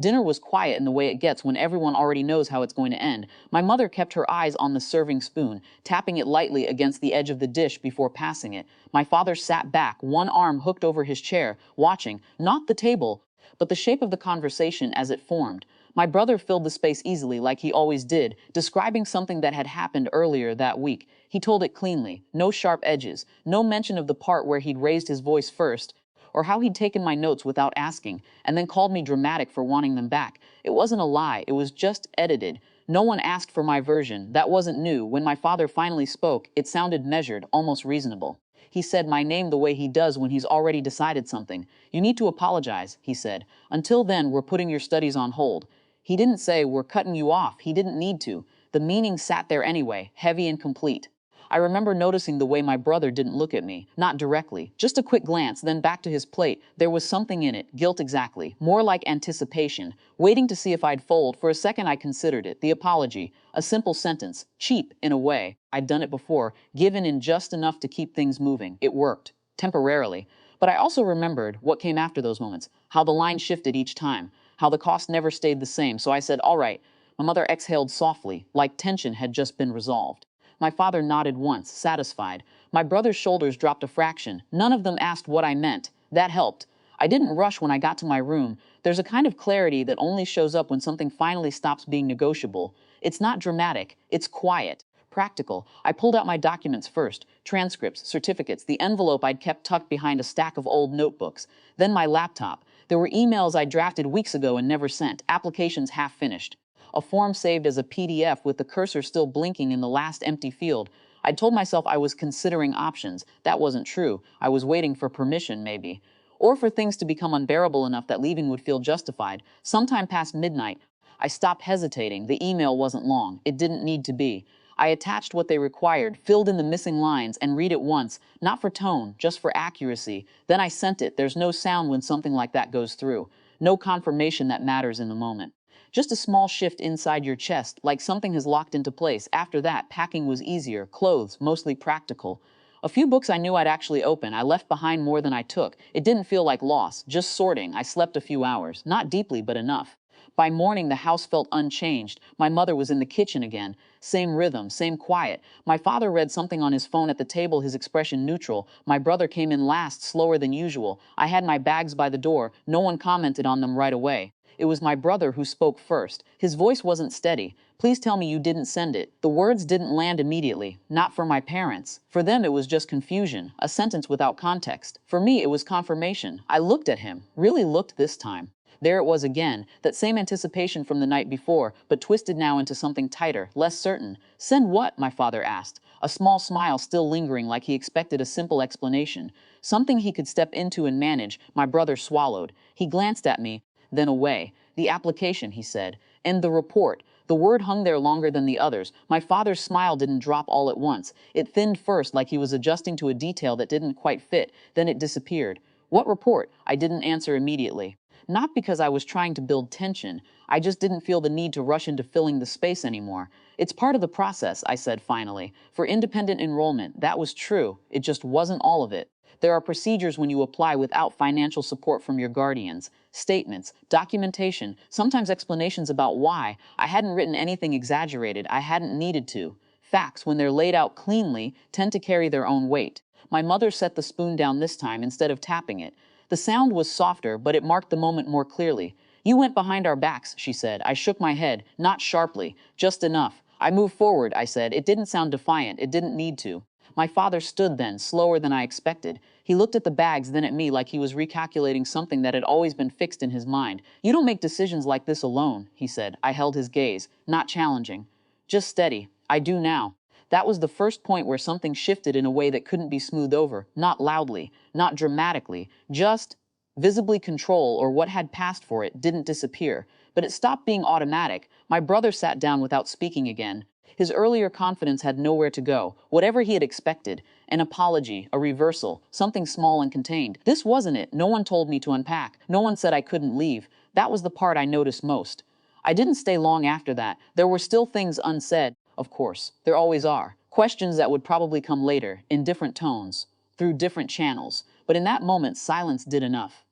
Dinner was quiet in the way it gets when everyone already knows how it's going to end. My mother kept her eyes on the serving spoon, tapping it lightly against the edge of the dish before passing it. My father sat back, one arm hooked over his chair, watching, not the table, but the shape of the conversation as it formed. My brother filled the space easily, like he always did, describing something that had happened earlier that week. He told it cleanly, no sharp edges, no mention of the part where he'd raised his voice first, or how he'd taken my notes without asking, and then called me dramatic for wanting them back. It wasn't a lie, it was just edited. No one asked for my version. That wasn't new. When my father finally spoke, it sounded measured, almost reasonable. He said my name the way he does when he's already decided something. You need to apologize, he said. Until then, we're putting your studies on hold. He didn't say, we're cutting you off. He didn't need to. The meaning sat there anyway, heavy and complete. I remember noticing the way my brother didn't look at me, not directly, just a quick glance, then back to his plate. There was something in it, guilt exactly, more like anticipation, waiting to see if I'd fold. For a second I considered it, the apology, a simple sentence, cheap in a way. I'd done it before, given in just enough to keep things moving. It worked, temporarily. But I also remembered what came after those moments, how the line shifted each time, how the cost never stayed the same. So I said, all right. My mother exhaled softly, like tension had just been resolved. My father nodded once, satisfied. My brother's shoulders dropped a fraction. None of them asked what I meant. That helped. I didn't rush when I got to my room. There's a kind of clarity that only shows up when something finally stops being negotiable. It's not dramatic. It's quiet. Practical. I pulled out my documents first. Transcripts, certificates, the envelope I'd kept tucked behind a stack of old notebooks. Then my laptop. There were emails I drafted weeks ago and never sent. Applications half finished. A form saved as a PDF with the cursor still blinking in the last empty field. I'd told myself I was considering options. That wasn't true. I was waiting for permission, maybe. Or for things to become unbearable enough that leaving would feel justified. Sometime past midnight, I stopped hesitating. The email wasn't long. It didn't need to be. I attached what they required, filled in the missing lines, and read it once, not for tone, just for accuracy. Then I sent it. There's no sound when something like that goes through. No confirmation that matters in the moment. Just a small shift inside your chest, like something has locked into place. After that, packing was easier, clothes, mostly practical. A few books I knew I'd actually open. I left behind more than I took. It didn't feel like loss, just sorting. I slept a few hours, not deeply, but enough. By morning, the house felt unchanged. My mother was in the kitchen again. Same rhythm, same quiet. My father read something on his phone at the table, his expression neutral. My brother came in last, slower than usual. I had my bags by the door. No one commented on them right away. It was my brother who spoke first. His voice wasn't steady. Please tell me you didn't send it. The words didn't land immediately. Not for my parents. For them, it was just confusion, a sentence without context. For me, it was confirmation. I looked at him, really looked this time. There it was again, that same anticipation from the night before, but twisted now into something tighter, less certain. Send what? My father asked, a small smile still lingering, like he expected a simple explanation. Something he could step into and manage. My brother swallowed. He glanced at me, then away. The application, he said, and the report. The word hung there longer than the others. My father's smile didn't drop all at once. It thinned first, like he was adjusting to a detail that didn't quite fit. Then it disappeared. What report? I didn't answer immediately. Not because I was trying to build tension. I just didn't feel the need to rush into filling the space anymore. It's part of the process, I said finally. For independent enrollment, that was true. It just wasn't all of it. There are procedures when you apply without financial support from your guardians. Statements, documentation, sometimes explanations about why. I hadn't written anything exaggerated. I hadn't needed to. Facts, when they're laid out cleanly, tend to carry their own weight. My mother set the spoon down this time instead of tapping it. The sound was softer, but it marked the moment more clearly. You went behind our backs, she said. I shook my head, not sharply, just enough. I moved forward, I said. It didn't sound defiant. It didn't need to. My father stood then, slower than I expected. He looked at the bags, then at me, like he was recalculating something that had always been fixed in his mind. You don't make decisions like this alone, he said. I held his gaze, not challenging. Just steady. I do now. That was the first point where something shifted in a way that couldn't be smoothed over, not loudly, not dramatically, just visibly control, or what had passed for it, didn't disappear. But it stopped being automatic. My brother sat down without speaking again. His earlier confidence had nowhere to go, whatever he had expected. An apology, a reversal, something small and contained. This wasn't it. No one told me to unpack. No one said I couldn't leave. That was the part I noticed most. I didn't stay long after that. There were still things unsaid, of course. There always are. Questions that would probably come later, in different tones, through different channels. But in that moment, silence did enough.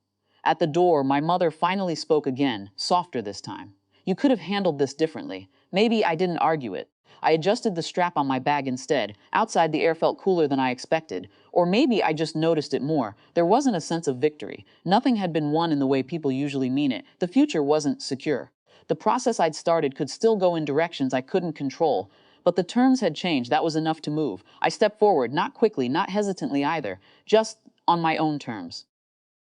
At the door, my mother finally spoke again, softer this time. You could have handled this differently. Maybe I didn't argue it. I adjusted the strap on my bag instead. Outside, the air felt cooler than I expected. Or maybe I just noticed it more. There wasn't a sense of victory. Nothing had been won in the way people usually mean it. The future wasn't secure. The process I'd started could still go in directions I couldn't control. But the terms had changed. That was enough to move. I stepped forward, not quickly, not hesitantly either, just on my own terms.